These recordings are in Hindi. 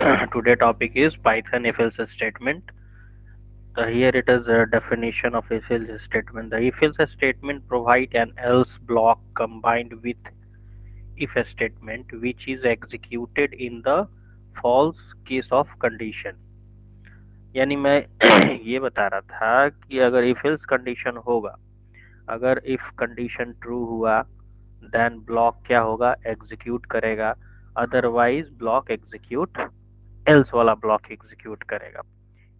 Today topic is Python if else statement. Here it is a definition of if else statement. The if else statement provide an else block combined with if statement which is executed in the false case of condition. यानी मैं ये बता रहा था कि अगर if else कंडीशन होगा, अगर if कंडीशन ट्रू हुआ देन ब्लॉक क्या होगा, एग्जीक्यूट करेगा, अदरवाइज ब्लॉक एग्जीक्यूट एल्स वाला ब्लॉक एग्जीक्यूट करेगा।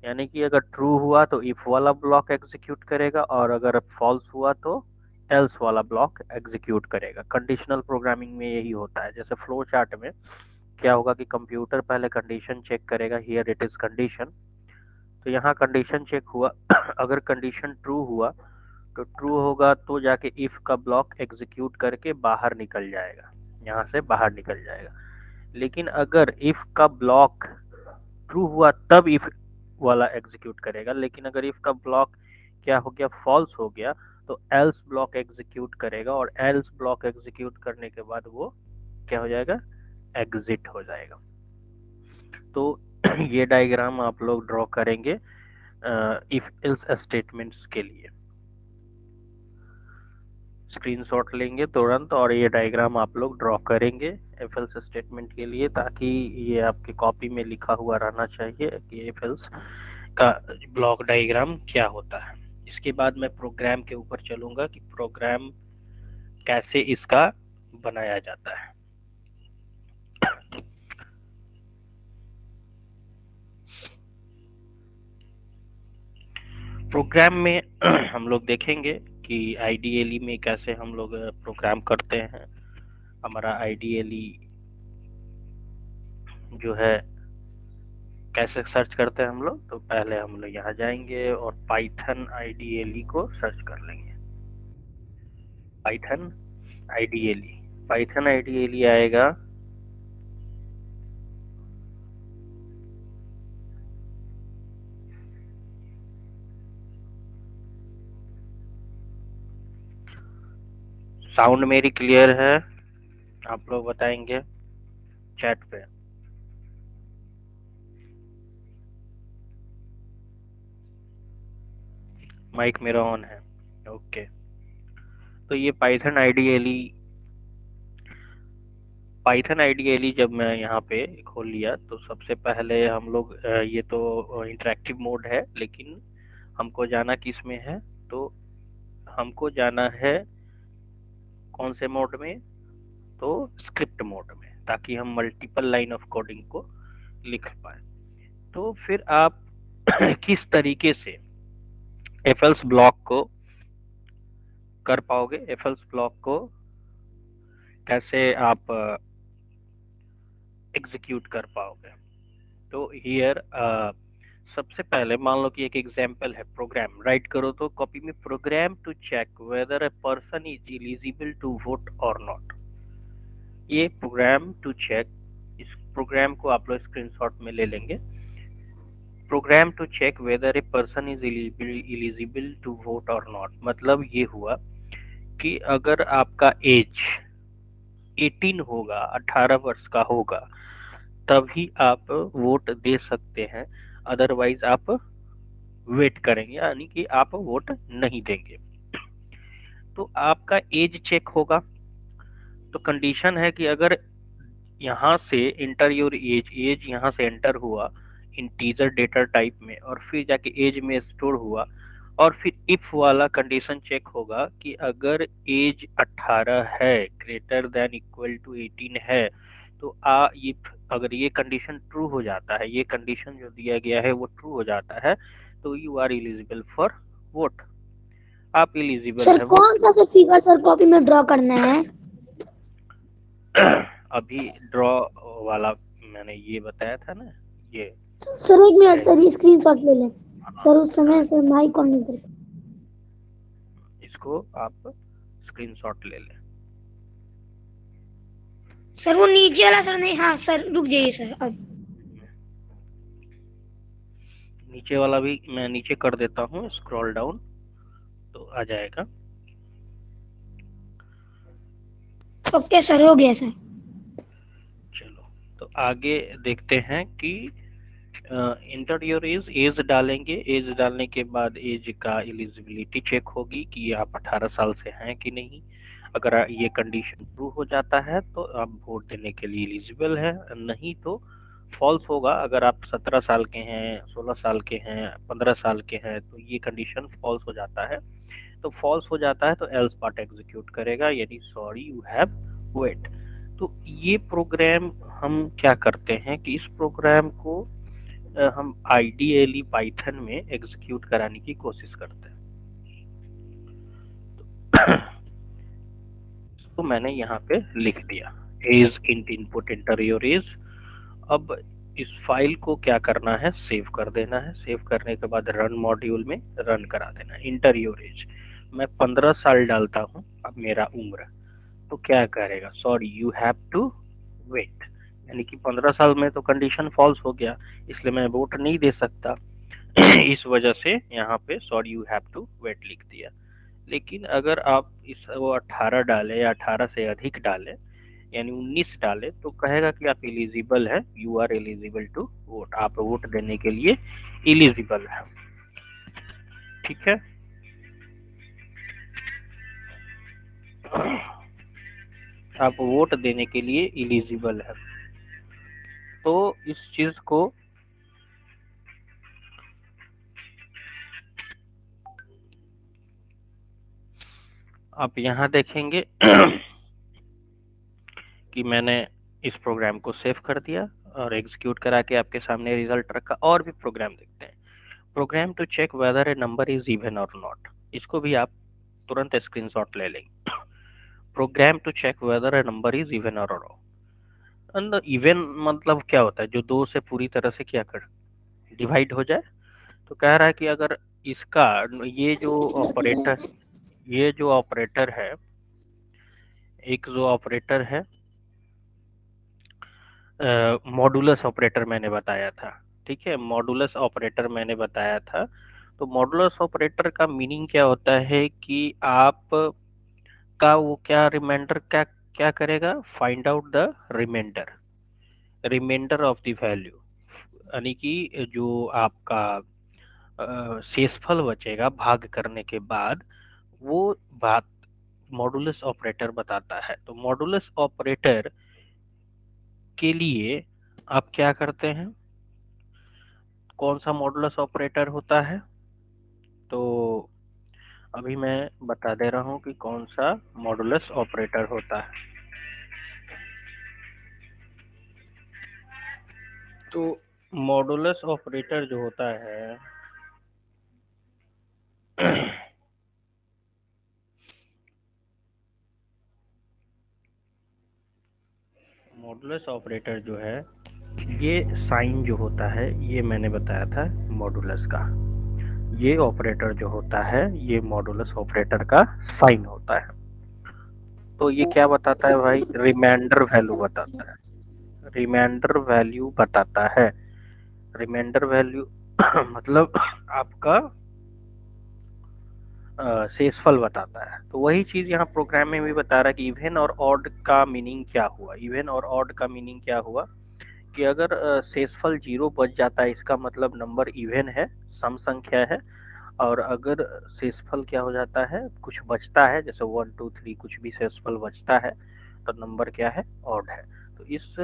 यानी कि अगर ट्रू हुआ तो इफ वाला ब्लॉक एग्जीक्यूट करेगा और अगर फॉल्स हुआ तो एल्स वाला ब्लॉक एग्जीक्यूट करेगा। कंडीशनल प्रोग्रामिंग में यही होता है। जैसे फ्लो चार्ट में क्या होगा कि कंप्यूटर पहले कंडीशन चेक करेगा, हियर इट इज कंडीशन, तो यहाँ कंडीशन चेक हुआ अगर कंडीशन ट्रू हुआ तो ट्रू होगा तो जाके इफ का ब्लॉक एग्जीक्यूट करके बाहर निकल जाएगा, यहाँ से बाहर निकल जाएगा। लेकिन अगर इफ का ब्लॉक ट्रू हुआ तब इफ वाला एग्जीक्यूट करेगा, लेकिन अगर इफ का ब्लॉक क्या हो गया, फॉल्स हो गया, तो एल्स ब्लॉक एग्जीक्यूट करेगा और एल्स ब्लॉक एग्जीक्यूट करने के बाद वो क्या हो जाएगा, एग्जिट हो जाएगा। तो ये डायग्राम आप लोग ड्रॉ करेंगे इफ एल्स स्टेटमेंट्स के लिए। स्क्रीनशॉट लेंगे तुरंत और ये डायग्राम आप लोग ड्रॉ करेंगे इफ एल्स स्टेटमेंट के लिए, ताकि ये आपकी कॉपी में लिखा हुआ रहना चाहिए कि इफ एल्स का ब्लॉक डायग्राम क्या होता है। इसके बाद मैं प्रोग्राम के ऊपर चलूंगा कि प्रोग्राम कैसे इसका बनाया जाता है। प्रोग्राम में हम लोग देखेंगे कि आइडियली में कैसे हम लोग प्रोग्राम करते हैं। हमारा आइडियली जो है कैसे सर्च करते हैं हम लोग, तो पहले हम लोग यहाँ जाएंगे और पाइथन आइडियली को सर्च कर लेंगे। पाइथन आइडियली, पाइथन आइडियली आएगा। साउंड मेरी क्लियर है? आप लोग बताएंगे चैट पे। माइक मेरा ऑन है, ओके। तो ये पाइथन आइडियली जब मैं यहाँ पे खोल लिया तो सबसे पहले हम लोग ये तो इंटरेक्टिव मोड है, लेकिन हमको जाना किस में है, तो हमको जाना है कौन से मोड में, तो स्क्रिप्ट मोड में, ताकि हम मल्टीपल लाइन ऑफ कोडिंग को लिख पाए। तो फिर आप किस तरीके से एफएल्स ब्लॉक को कर पाओगे, एफएल्स ब्लॉक को कैसे आप एग्जीक्यूट कर पाओगे। तो हियर सबसे पहले मान लो कि एक एग्जांपल है, प्रोग्राम राइट करो तो कॉपी में program to check whether a person is eligible to vote or not. ये प्रोग्राम टू चेक, इस प्रोग्राम को आप लोग स्क्रीनशॉट में ले लेंगे। Program to check whether a person is eligible to vote or not, मतलब ये हुआ कि अगर आपका एज 18 होगा, 18 वर्ष का होगा, तभी आप वोट दे सकते हैं, अदरवाइज आप वेट करेंगे, यानी कि आप वोट नहीं देंगे। तो आपका एज चेक होगा। तो कंडीशन है कि अगर यहाँ से इंटर योर एज, एज यहाँ से एंटर हुआ इंटीजर डेटा टाइप में और फिर जाके एज में स्टोर हुआ, और फिर इफ वाला कंडीशन चेक होगा कि अगर एज 18 है, ग्रेटर देन इक्वल टू 18 है, तो इफ अगर ये कंडीशन ट्रू हो जाता है, ये कंडीशन जो दिया गया है वो ट्रू हो जाता है, तो you are eligible for vote, आप एलिजिबल सर है वोट कौन सा सर फिगर सर कॉपी में ड्रॉ करना है? अभी ड्रॉ वाला मैंने ये बताया था ना, ये सर एक मिनट है। सर, ये स्क्रीनशॉट ले लें। हाँ, सर उस हाँ, समय सर माइक ऑन नहीं करता। इसको आप स्क्रीनशॉट ले लें। सर वो नीचे वाला सर नहीं, हाँ सर रुक जाइए सर अब। नीचे वाला भी मैं नीचे कर देता हूँ, स्क्रॉल डाउन तो आ जाएगा। ओके सर, हो गया सर। चलो, तो आगे देखते हैं कि इंटर योर एज डालेंगे। एज डालने के बाद एज का एलिजिबिलिटी चेक होगी कि आप 18 साल से हैं कि नहीं। अगर ये कंडीशन ट्रू हो जाता है तो आप वोट देने के लिए एलिजिबल है, नहीं तो फॉल्स होगा। अगर आप 17 साल के हैं, 16 साल के हैं, 15 साल के हैं तो ये कंडीशन फॉल्स हो जाता है। तो फॉल्स हो जाता है तो एल्स पार्ट एग्जीक्यूट करेगा, यानी सॉरी यू हैव वेट। तो ये प्रोग्राम हम क्या करते हैं कि इस प्रोग्राम को हम आइडियली पाइथन में एग्जीक्यूट कराने की कोशिश करते हैं। तो मैंने यहाँ पे लिख दिया age int input enter your age. अब इस फाइल को क्या करना है, सेव कर देना है। सेव करने के बाद रन मॉड्यूल में रन करा देना है। इंटर योर एज, मैं 15 साल डालता हूँ अब मेरा उम्र, तो क्या करेगा, sorry you have to wait, यानी कि 15 साल में तो कंडीशन फॉल्स हो गया, इसलिए मैं वोट नहीं दे सकता। इस वजह से यहाँ पे sorry you have to wait लिख दिया। लेकिन अगर आप इस वो 18 डाले या 18 से अधिक डाले, यानी 19 डाले, तो कहेगा कि आप एलिजिबल है, you are eligible to vote, आप वोट देने के लिए एलिजिबल है। ठीक है। आप वोट देने के लिए एलिजिबल है। तो इस चीज को आप यहाँ देखेंगे कि मैंने इस प्रोग्राम को सेव कर दिया और एग्जीक्यूट करा के आपके सामने रिजल्ट रखा। और भी प्रोग्राम देखते हैं। Program to check whether a number is even or not, इसको भी आप तुरंत स्क्रीनशॉट ले लेंगे। Program to check whether a number is even or not. Even मतलब क्या होता है, जो दो से पूरी तरह से क्या कर डिवाइड हो जाए। तो कह रहा है कि अगर इसका ये जो ऑपरेटर ये जो ऑपरेटर है, एक जो ऑपरेटर है मॉडुलस ऑपरेटर मैंने बताया था। ठीक है, मॉडुलस ऑपरेटर मैंने बताया था। तो मॉडुलस ऑपरेटर का मीनिंग क्या होता है कि आप का वो क्या रिमाइंडर क्या क्या करेगा, find out the reminder, reminder of the value, यानी कि जो आपका शेषफल बचेगा भाग करने के बाद, वो बात मॉडुलस ऑपरेटर बताता है। तो मॉडुलस ऑपरेटर के लिए आप क्या करते हैं, कौन सा मॉडुलस ऑपरेटर होता है, तो अभी मैं बता दे रहा हूँ कि कौन सा मॉडुलस ऑपरेटर होता है। तो मॉडुलस ऑपरेटर जो होता है मॉडुलस ऑपरेटर जो है, ये साइन जो होता है, ये मैंने बताया था मॉडुलस का, ये ऑपरेटर जो होता है ये मॉडुलस ऑपरेटर का साइन होता है। तो ये क्या बताता है भाई, रिमाइंडर वैल्यू बताता है, रिमाइंडर वैल्यू बताता है। रिमाइंडर वैल्यू मतलब आपका शेषफल बताता है। तो वही चीज यहाँ प्रोग्राम में भी बता रहा है कि इवन और ऑड का मीनिंग क्या हुआ। इवन और ऑड का मीनिंग क्या हुआ कि अगर शेषफल 0 बच जाता है, इसका मतलब नंबर इवन है, सम संख्या है। और अगर शेषफल क्या हो जाता है, कुछ बचता है, जैसे 1 2 3 कुछ भी शेषफल बचता है, तो नंबर क्या है, ऑड है। तो इस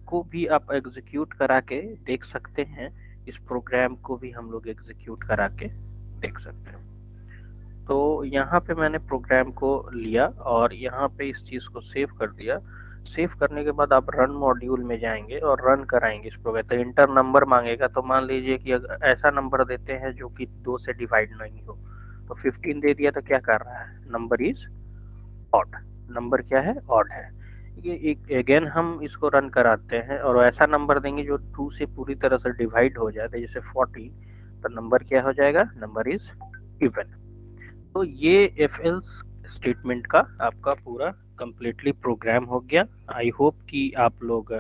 को भी आप एग्जीक्यूट करा के देख सकते हैं। इस प्रोग्राम को भी हम लोग एग्जीक्यूट करा के देख सकते हैं। तो यहाँ पे मैंने प्रोग्राम को लिया और यहाँ पे इस चीज को सेव कर दिया। सेव करने के बाद आप रन मॉड्यूल में जाएंगे और रन कराएंगे इस प्रोग्राम। तो इंटर नंबर मांगेगा, तो मान लीजिए कि अगर ऐसा नंबर देते हैं जो कि 2 से डिवाइड नहीं हो, तो 15 दे दिया तो क्या कर रहा है, नंबर इज ऑड, नंबर क्या है, ऑड है। ये एक अगेन हम इसको रन कराते हैं और ऐसा नंबर देंगे जो 2 से पूरी तरह से डिवाइड हो जाए, जैसे 14, तो नंबर क्या हो जाएगा, नंबर इज इवन। तो ये एफ एल्स स्टेटमेंट का आपका पूरा कंप्लीटली प्रोग्राम हो गया। आई होप कि आप लोग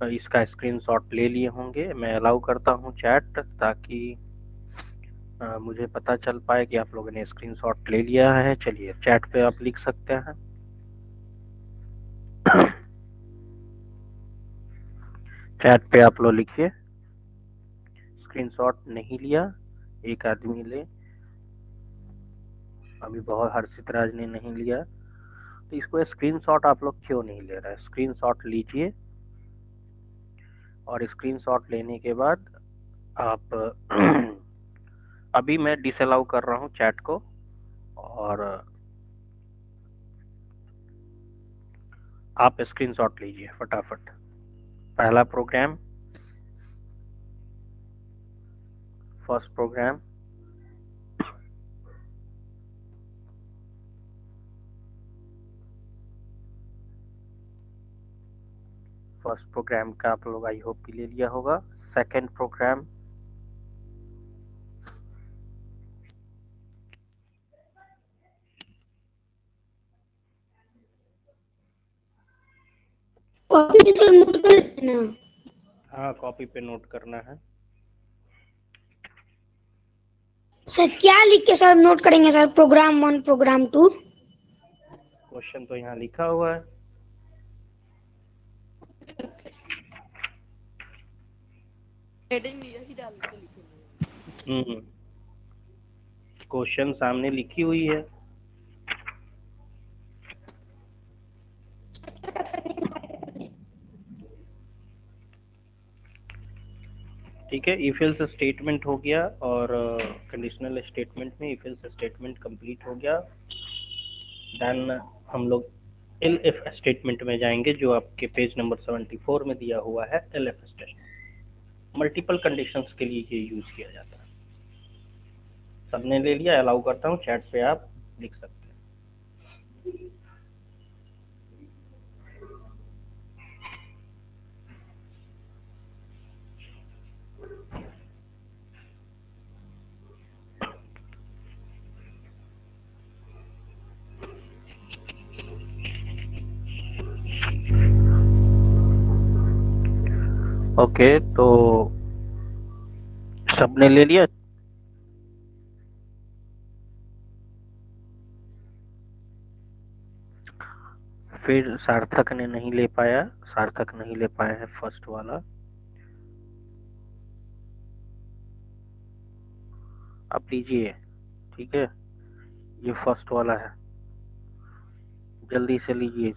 इसका स्क्रीनशॉट ले लिए होंगे। मैं अलाउ करता हूँ चैट, ताकि मुझे पता चल पाए कि आप लोगों ने स्क्रीनशॉट ले लिया है। चलिए चैट पे आप लिख सकते हैं। चैट पे आप लोग लिखिए। स्क्रीनशॉट नहीं लिया, एक आदमी ले, अभी बहुत हर्षित राज ने नहीं लिया, तो इसको स्क्रीनशॉट आप लोग क्यों नहीं ले रहे? स्क्रीनशॉट लीजिए और स्क्रीनशॉट लेने के बाद आप अभी मैं डिसअलाउ कर रहा हूँ चैट को, और आप स्क्रीनशॉट लीजिए फटाफट। पहला program, first program, first program का आप लोग आई होप ले लिया होगा। सेकंड प्रोग्राम, कॉपी पे सर नोट कर लेना। हाँ कॉपी पे नोट करना है। सर क्या लिख के सर नोट करेंगे सर? Program 1 program 2? क्वेश्चन तो यहाँ लिखा हुआ है। क्वेश्चन सामने लिखी हुई है। ठीक है, इफ एल्स स्टेटमेंट हो गया और कंडीशनल स्टेटमेंट में इफ एल्स स्टेटमेंट कंप्लीट हो गया, देन हम लोग एल एफ स्टेटमेंट में जाएंगे, जो आपके पेज नंबर 74 में दिया हुआ है। L F statement multiple conditions के लिए ये यूज किया जाता है। सबने ले लिया? अलाउ करता हूँ, चैट पे आप लिख सकते हैं। ओके, तो सबने ले लिया? फिर सार्थक ने नहीं ले पाया, सार्थक नहीं ले पाया है फर्स्ट वाला। आप लीजिए, ठीक है, ये फर्स्ट वाला है, जल्दी से लीजिए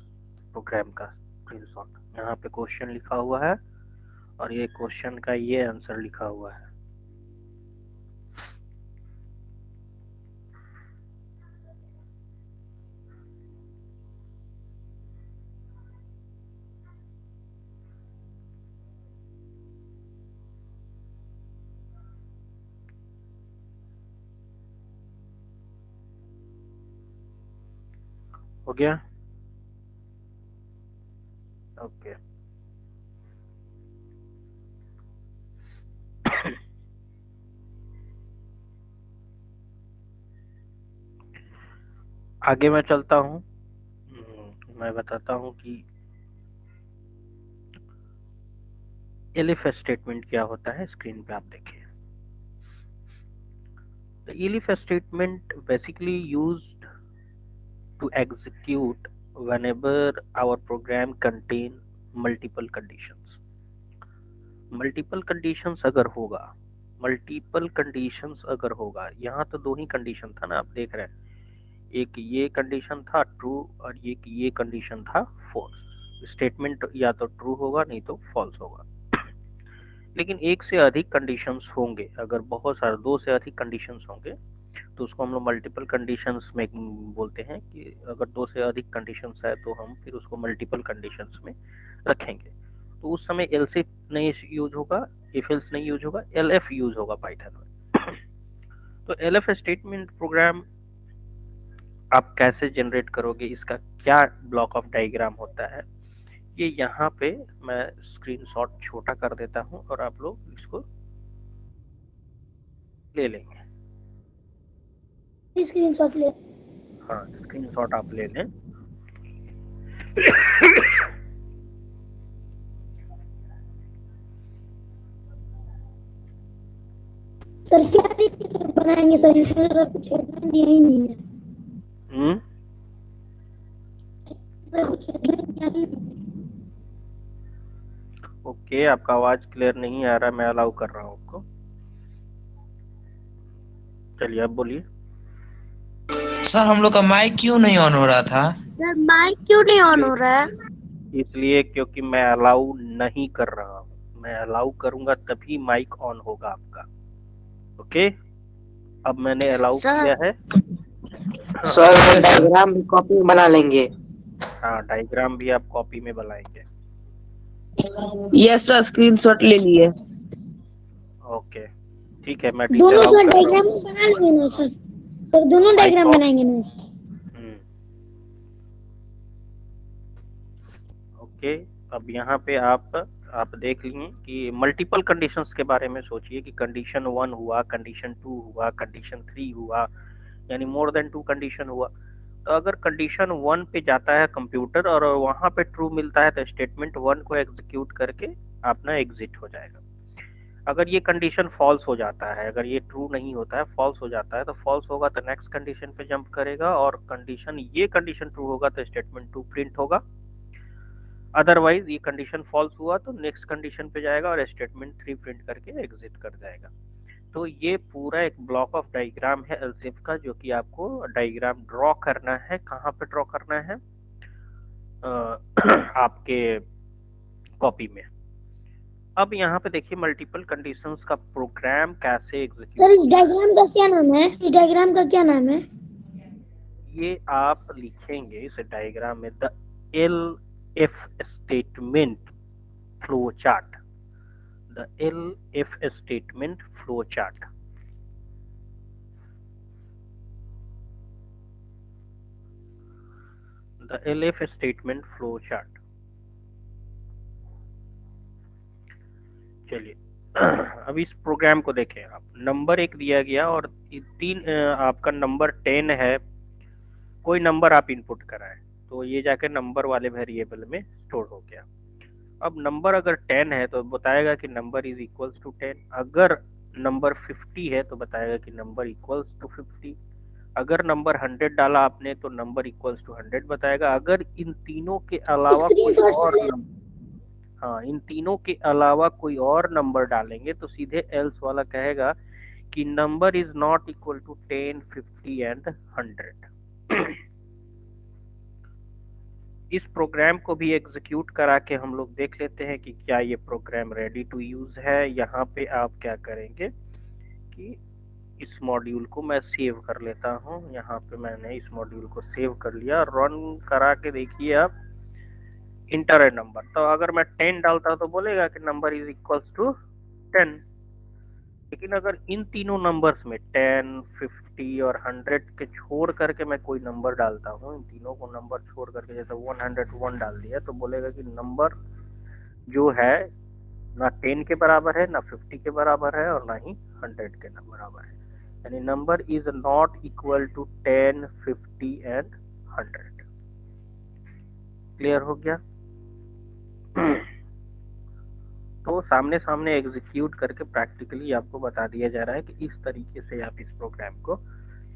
प्रोग्राम का स्क्रीनशॉट। यहाँ पे क्वेश्चन लिखा हुआ है और ये क्वेश्चन का ये आंसर लिखा हुआ है। हो गया? ओके। आगे मैं चलता हूँ। मैं बताता हूँ कि एलिफ स्टेटमेंट क्या होता है। स्क्रीन पे आप देखिए। The elif statement basically used to execute whenever our program contain multiple conditions. Multiple conditions अगर होगा, मल्टीपल कंडीशंस अगर होगा, यहाँ तो दो ही कंडीशन था ना, आप देख रहे हैं, एक ये कंडीशन था ट्रू और एक ये कंडीशन था फॉल्स। स्टेटमेंट या तो ट्रू होगा नहीं तो फॉल्स होगा। लेकिन एक से अधिक कंडीशंस होंगे, अगर बहुत सारे दो से अधिक कंडीशंस होंगे तो उसको हम लोग मल्टीपल कंडीशंस में बोलते हैं, कि अगर दो से अधिक कंडीशंस है तो हम फिर उसको मल्टीपल कंडीशंस में रखेंगे। तो उस समय एल्स इफ नहीं यूज होगा, इफ एल्स नहीं यूज होगा, एल एफ यूज होगा पाइथन में। तो एल एफ स्टेटमेंट प्रोग्राम आप कैसे जनरेट करोगे, इसका क्या ब्लॉक ऑफ डायग्राम होता है, ये यहाँ पे मैं स्क्रीनशॉट छोटा कर देता हूँ और आप लोग इसको ले लेंगे। स्क्रीनशॉट ले। हाँ, स्क्रीनशॉट आप ले लें। सर क्या लिख के सर बनाएंगे सर? इसमें सर कुछ हेडलाइन दिया ही नहीं है। सर कुछ हेडलाइन दिया ही नहीं है। ओके, आपका आवाज क्लियर नहीं आ रहा, मैं अलाउ कर रहा हूँ आपको। चलिए अब बोलिए। सर हम लोग का माइक क्यों नहीं ऑन हो रहा था? सर माइक क्यों नहीं ऑन हो रहा है? इसलिए क्योंकि मैं अलाउ नहीं कर रहा हूँ। मैं अलाउ करूंगा तभी माइक ऑन होगा आपका। ओके, अब मैंने अलाउ सर किया है। सर वो ओके सर। डायग्राम भी कॉपी में बना लेंगे। हाँ, डायग्राम भी आप कॉपी में बनाएंगे। यस सर, स्क्रीनशॉट ले लिए। ओके, ठीक है, मैं ठीक से दोनों अलाउ सर कर रहा हूँ। डायग्राम बना लेंगे ना सर? सर दोनों माइक डायग्राम ऑफ। बनाएंगे ना? ओके, अब यहाँ पे आप देख लीजिए कि मल्टीपल कंडीशंस के बारे में सोचिए कि कंडीशन 1 हुआ, कंडीशन 2 हुआ, कंडीशन 3 हुआ, यानी मोर देन 2 कंडीशन हुआ। तो अगर कंडीशन 1 पे जाता है कंप्यूटर और वहां पे ट्रू मिलता है तो स्टेटमेंट 1 को एग्जीक्यूट करके अपना एग्जिट हो जाएगा। अगर ये कंडीशन फॉल्स हो जाता है, अगर ये ट्रू नहीं होता है, फॉल्स हो जाता है, तो फॉल्स होगा तो नेक्स्ट कंडीशन पे जंप करेगा, और कंडीशन ट्रू होगा तो स्टेटमेंट 2 प्रिंट होगा। अदरवाइज ये कंडीशन फॉल्स हुआ तो नेक्स्ट कंडीशन पे जाएगा और स्टेटमेंट 3 प्रिंट करके एग्जिट कर जाएगा। तो ये पूरा एक ब्लॉक ऑफ डायग्राम है एलसीफ का, जो कि आपको डायग्राम ड्रॉ करना है। कहाँ पे ड्रॉ करना है? आपके कॉपी में। अब यहाँ पे देखिए मल्टीपल कंडीशंस का प्रोग्राम कैसे एग्जीक्यूट सर इस होता है। डायग्राम का क्या नाम है? इस डायग्राम का क्या नाम है? ये आप लिखेंगे इस डायग्राम में the L F statement flow chart. The L F statement flow chart. The L F statement flow chart. चलिए अब इस प्रोग्राम को देखें आप। नंबर एक दिया गया और आपका नंबर 10 है। कोई नंबर आप इनपुट कराएं तो ये जाकर नंबर वाले वेरिएबल में स्टोर हो गया। अब नंबर अगर 10 है तो बताएगा कि नंबर इज इक्वल्स टू 10। अगर नंबर 50 है तो बताएगा कि नंबर इक्वल्स टू 50। अगर नंबर 100 डाला आपने तो नंबर इक्वल्स टू 100 बताएगा। अगर इन तीनों के अलावा कोई स्क्रीनशॉट और से ले। नंबर, हाँ, इन तीनों के अलावा कोई और नंबर डालेंगे तो सीधे एल्स वाला कहेगा कि number is not equal to 10, 50 and 100। इस प्रोग्राम को भी एग्जीक्यूट करा के हम लोग देख लेते हैं कि क्या ये प्रोग्राम रेडी टू यूज है। यहाँ पे आप क्या करेंगे कि इस मॉड्यूल को मैं सेव कर लेता हूँ। यहाँ पे मैंने इस मॉड्यूल को सेव कर लिया। रन करा के देखिए आप, इंटर ए नंबर। तो अगर मैं 10 डालता तो बोलेगा कि नंबर इज इक्वल्स टू 10। लेकिन अगर इन तीनों नंबर्स में 10, 50 और 100 के छोड़ करके मैं कोई नंबर डालता हूँ, इन तीनों को नंबर छोड़ करके जैसे 101 डाल दिया, तो बोलेगा कि नंबर जो है ना 10 के बराबर है, ना 50 के बराबर है, और ना ही 100 के बराबर है। यानी number is not equal to 10, 50 and 100। Clear हो गया? तो सामने सामने एग्जीक्यूट करके प्रैक्टिकली आपको बता दिया जा रहा है कि इस तरीके से आप इस प्रोग्राम को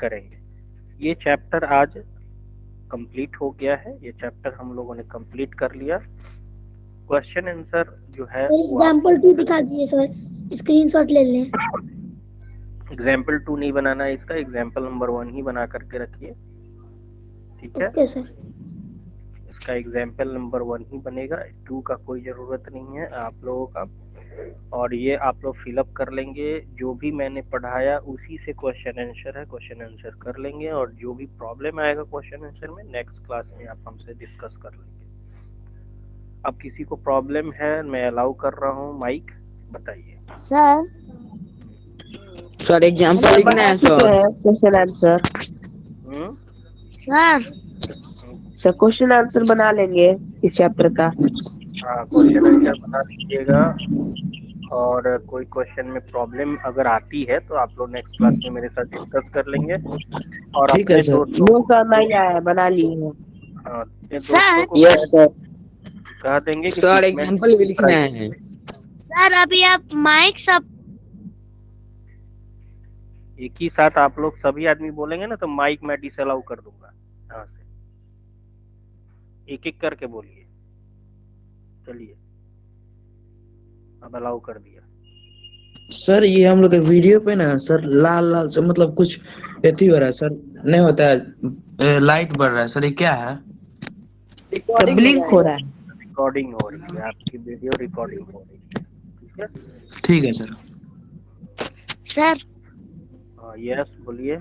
करेंगे। ये चैप्टर आज कंप्लीट हो गया है। ये चैप्टर हम लोगों ने कंप्लीट कर लिया। क्वेश्चन आंसर जो है सर वो आप एग्जाम्पल 2 दिखा दीजिए सर, स्क्रीनशॉट ले लें। एग्जाम्पल 2 नहीं बनाना है, इसका एग्जाम्पल नंबर 1 ही बना करके रखिए। ठीक है, ओके सर। इसका एग्जाम्पल नंबर 1 ही बनेगा, 2 का कोई ज़रूरत नहीं है आप लोगों का। और ये आप लोग फिलअप कर लेंगे। जो भी मैंने पढ़ाया उसी से क्वेश्चन आंसर है, क्वेश्चन आंसर कर लेंगे। और जो भी प्रॉब्लम आएगा क्वेश्चन आंसर में, नेक्स्ट क्लास में आप हमसे डिस्कस कर लेंगे। अब किसी को प्रॉब्लम है, मैं अलाउ कर रहा हूँ माइक, बताइए। सर सर एग्जाम्पल सर लिखना बना है चुके सर। हैं क्वेश्चन आंसर। हम्म सर सर क्वेश्चन आंसर बना लेंगे इस चैप्टर का। हाँ, क्वेश्चन आंसर बना लीजिएगा। और कोई क्वेश्चन में प्रॉब्लम अगर आती है तो आप लोग नेक्स्ट क्लास में मेरे साथ डिस्कस कर लेंगे। और ठीक है अपने सर। दोस्तों नो को सर नहीं आया है, बना लिए हैं। हाँ, अपने दोस्तों सर को यस सर। कह देंगे कि सर सीक्वेंस एग्जाम्पल भी लिखना का। है। सर अभी आप माइक सब एक ही साथ आप लोग सभी आदमी बोलेंगे ना तो माइक मैं डिसअलाउ कर दूंगा। यहाँ से एक एक करके बोलिए। चलिए। अब अलाउ कर दिया। सर ये हम लोग के वीडियो पे ना सर लाल लाल से मतलब कुछ एथी हो रहा है सर, नहीं होता है, लाइट बढ़ रहा है सर, ये क्या है? सर ब्लिंक हो रहा है। रिकॉर्डिंग हो रही है, आपकी वीडियो रिकॉर्डिंग हो रही है। ठीक है। ठीक है सर। सर हाँ यस बोलिए।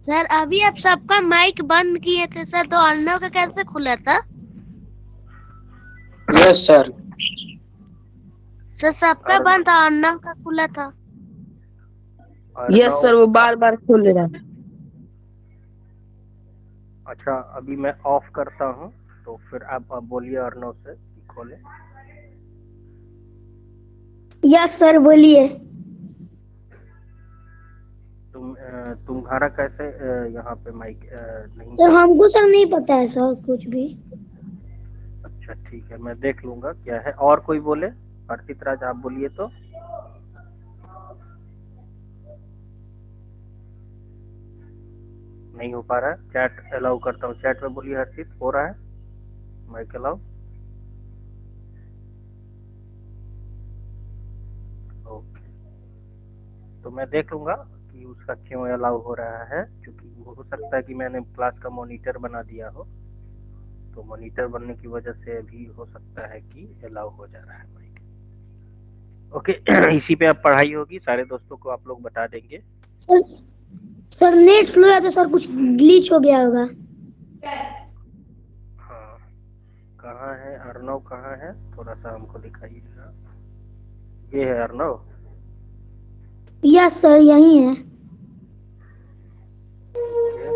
सर अभी आप सबका माइक बंद किए थे सर, तो अर्णव का कैसे खुला था? Yes sir. सर सबका अर्णव बंद था, अर्णव का खुला था। यस सर, वो बार बार खोल रहा है। अच्छा अभी मैं ऑफ करता हूँ, तो फिर आप बोलिए अर्णव से कि खोले। यस सर बोलिए। तुम्हारा कैसे यहाँ पे माइक नहीं सर है? हमको सर नहीं पता है सर कुछ भी। अच्छा ठीक है, मैं देख लूंगा क्या है। और कोई बोले? हर्षित राज आप बोलिए तो। नहीं हो पा रहा है, चैट अलाउ करता हूँ, चैट में बोलिए हर्षित, हो रहा है माइक अलाउ? ओके, तो मैं देख लूंगा कि उसका क्यों अलाउ हो रहा है, क्योंकि हो सकता है कि मैंने क्लास का मॉनिटर बना दिया हो, तो मॉनिटर बनने की वजह से भी हो सकता है कि अलाउ हो जा रहा है माइक। ओके इसी पे अब पढ़ाई होगी, सारे दोस्तों को आप लोग बता देंगे। सर सर नेट स्लो है तो सर कुछ ग्लिच हो गया होगा। हाँ कहाँ है अर्णव, कहाँ है, थोड़ा सा हमको दिखाइएगा। ये है अर्णव। यस सर यही है। ओके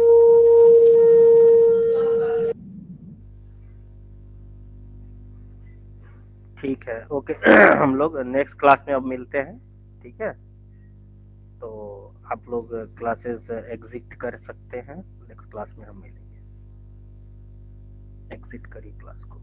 ठीक है। ओके हम लोग नेक्स्ट क्लास में अब मिलते हैं। ठीक है, तो आप लोग क्लासेस एग्जिट कर सकते हैं, नेक्स्ट क्लास में हम मिलेंगे। एग्जिट करिए क्लास को।